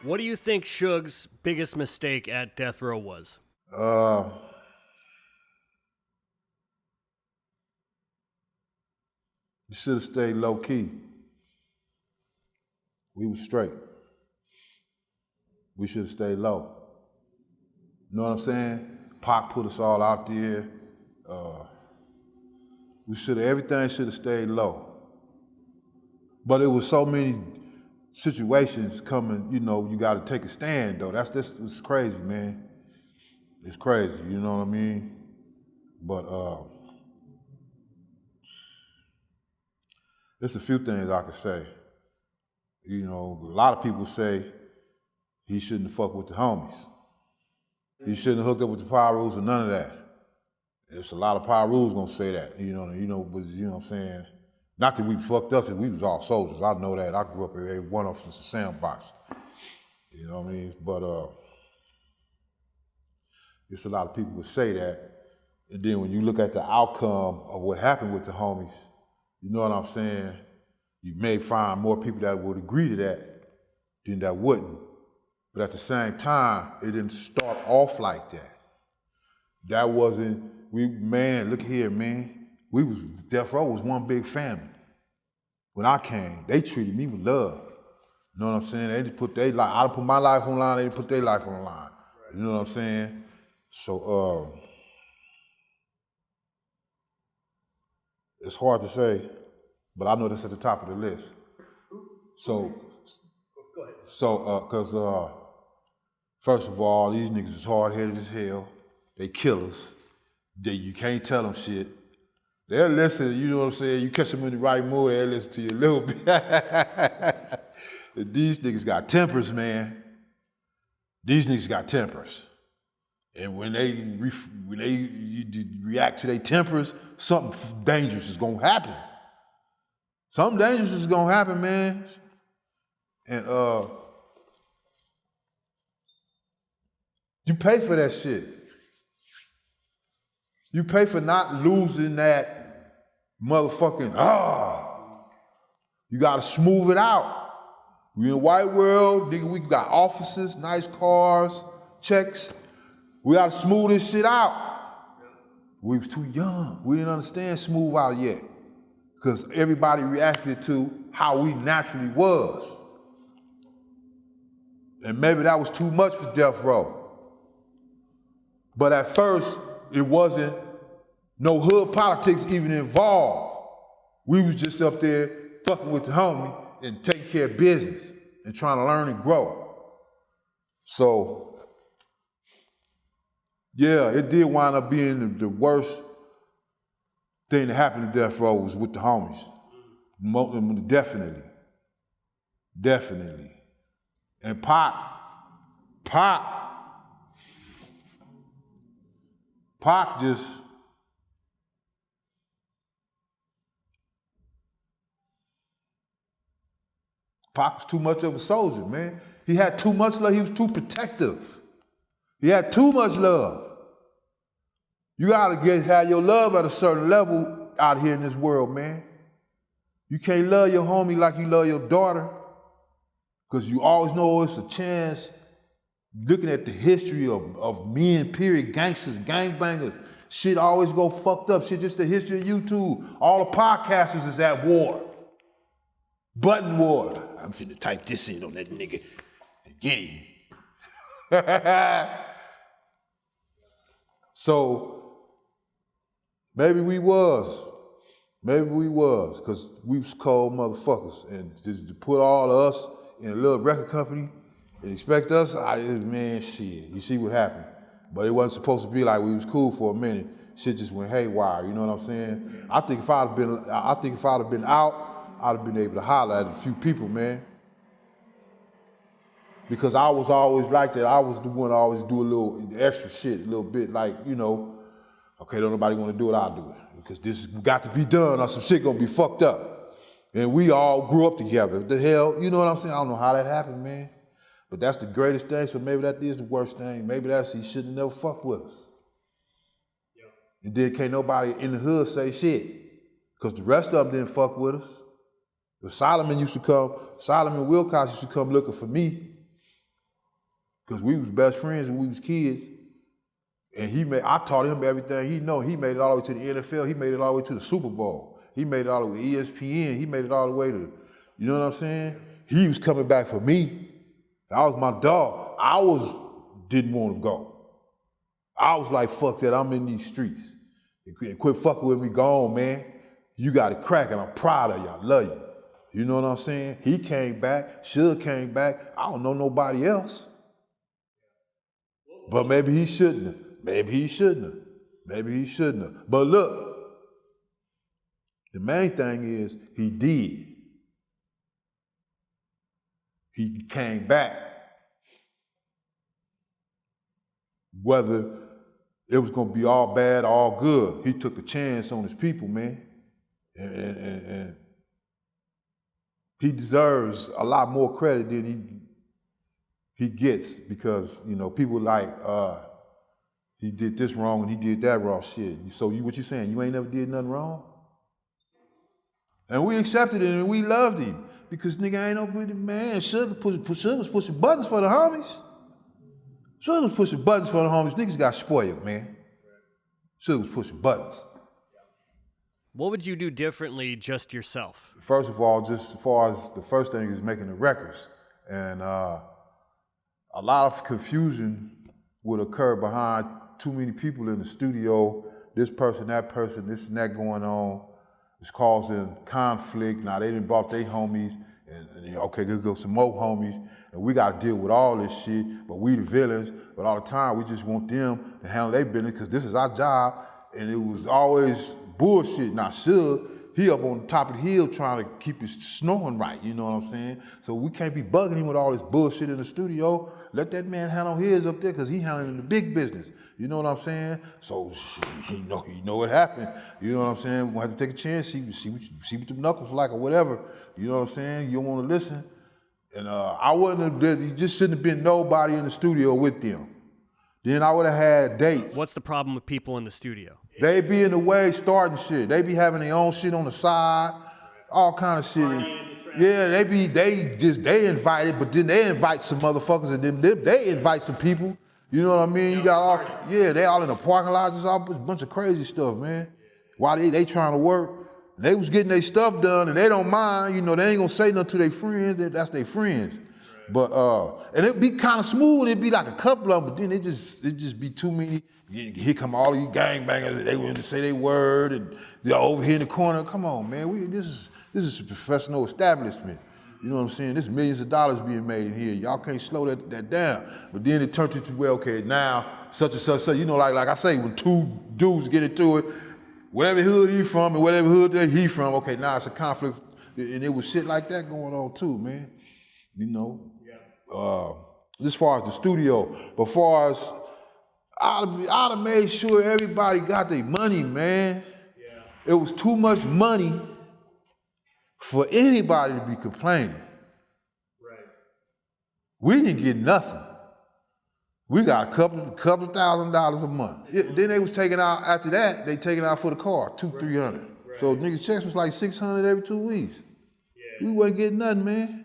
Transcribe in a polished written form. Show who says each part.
Speaker 1: What do you think Suge's biggest mistake at death row was?
Speaker 2: You should have stayed low key. We was straight. We should have stayed low. You know what I'm saying? Pac put us all out there. Everything should have stayed low. But it was so many situations coming, you gotta take a stand though. It's crazy, man. It's crazy, you know what I mean? But there's a few things I could say. A lot of people say he shouldn't have fucked with the homies. He shouldn't have hooked up with the Pirus or none of that. There's a lot of Pirus gonna say that, but you know what I'm saying? Not that we fucked up, because we was all soldiers. I know that. I grew up every one of us was a sandbox. You know what I mean? But it's a lot of people would say that. And then when you look at the outcome of what happened with the homies, you know what I'm saying? You may find more people that would agree to that than that wouldn't. But at the same time, it didn't start off like that. That wasn't, look here, man. Death Row was one big family. When I came, they treated me with love. You know what I'm saying? They just put their life, I put my life on the line, they put their life on the line. You know what I'm saying? So, it's hard to say, but I know that's at the top of the list. Because first of all, these niggas is hard-headed as hell. They killers. You can't tell them shit. They'll listen, you know what I'm saying? You catch them in the right mood, they'll listen to you a little bit. These niggas got tempers, man. These niggas got tempers. And when they react to their tempers, something dangerous is gonna happen. Something dangerous is gonna happen, man. And you pay for that shit. You pay for not losing that motherfucking, you gotta smooth it out. We in the white world, nigga, we got offices, nice cars, checks. We gotta smooth this shit out. We was too young. We didn't understand smooth out yet. Because everybody reacted to how we naturally was. And maybe that was too much for death row. But at first, it wasn't no hood politics even involved. We was just up there fucking with the homie and taking care of business and trying to learn and grow. So, yeah, it did wind up being the worst thing that happened to death row was with the homies. Definitely. And Pac just, Pac was too much of a soldier, man. He had too much love, he was too protective. He had too much love. You gotta have your love at a certain level out here in this world, man. You can't love your homie like you love your daughter, because you always know it's a chance, looking at the history of men, period, gangsters, gangbangers, shit always go fucked up. Shit, just the history of YouTube. All the podcasters is at war. Button war. I'm finna type this in on that nigga and get him. So, maybe we was, because we was cold motherfuckers. And just to put all of us in a little record company and expect us, man, shit, you see what happened. But it wasn't supposed to be like we was cool for a minute. Shit just went haywire, you know what I'm saying? I think if I'd have been out, I'd have been able to holler at a few people, man. Because I was always like that. I was the one to always do a little extra shit, a little bit like, okay, don't nobody want to do it, I'll do it. Because this has got to be done or some shit gonna be fucked up. And we all grew up together. What the hell, you know what I'm saying? I don't know how that happened, man. But that's the greatest thing, so maybe that is the worst thing. Maybe that's he shouldn't never fuck with us. Yeah. And then can't nobody in the hood say shit. Because the rest of them didn't fuck with us. But Solomon Wilcox used to come looking for me. Because we was best friends when we was kids. And I taught him everything he know. He made it all the way to the NFL. He made it all the way to the Super Bowl. He made it all the way to ESPN. He made it all the way to, you know what I'm saying? He was coming back for me. That was my dog. Didn't want to go. I was like, fuck that, I'm in these streets. And quit fucking with me, go on, man. You got it cracking, I'm proud of you, I love you. You know what I'm saying? He came back, Suge came back. I don't know nobody else. But maybe he shouldn't have. Maybe he shouldn't have. Maybe he shouldn't have. But look, the main thing is he did. He came back. Whether it was gonna be all bad or all good, he took a chance on his people, man. And he deserves a lot more credit than he gets because, you know, people like, he did this wrong and he did that wrong shit. So what you saying, you ain't never did nothing wrong? And we accepted it and we loved him because nigga ain't no good man. Suge was pushing buttons for the homies. Suge was pushing buttons for the homies. Niggas got spoiled, man. Suge was pushing buttons.
Speaker 1: What would you do differently just yourself?
Speaker 2: First of all, just as far as the first thing is making the records. And a lot of confusion would occur behind too many people in the studio, this person, that person, this and that going on. It's causing conflict. Now they done brought their homies, and okay, let's go some more homies, and we gotta deal with all this shit, but we the villains, but all the time we just want them to handle their business because this is our job, and it was always bullshit. Now Suge, he up on the top of the hill trying to keep his snoring right, you know what I'm saying? So we can't be bugging him with all this bullshit in the studio. Let that man handle his up there because he handling the big business. You know what I'm saying? So you know what happened. You know what I'm saying? We're gonna have to take a chance, see what the knuckles like or whatever. You know what I'm saying? You don't want to listen. And I wouldn't have, you just shouldn't have been nobody in the studio with them. Then I would have had dates.
Speaker 1: What's the problem with people in the studio?
Speaker 2: They be in the way starting shit. They be having their own shit on the side, all kind of shit. Yeah, they invited, but then they invite some motherfuckers and then they invite some people. You know what I mean? You got they all in the parking lot, just all a bunch of crazy stuff, man. While they trying to work, they was getting their stuff done and they don't mind, you know, they ain't gonna say nothing to their friends, that's their friends. But, and it'd be kind of smooth, it'd be like a couple of them, but then it just be too many. Here come all these gangbangers, they want to say their word, and they're over here in the corner. Come on, man, this is a professional establishment. You know what I'm saying? There's millions of dollars being made in here. Y'all can't slow that down. But then it turned into, well, okay, now such and such, you know, like I say, when two dudes get into it, whatever hood he from and whatever hood that he from, okay, now it's a conflict. And it was shit like that going on too, man. You know? Yeah. As far as the studio, but as far as, I'd have made sure everybody got their money, man. Yeah. It was too much money for anybody to be complaining. Right. We didn't get nothing. We got a couple $1,000s a month. Then they was taking out, after that, they taking out for the car, $200-300. Right. So niggas checks was like $600 every 2 weeks. Yeah. We wasn't getting nothing, man.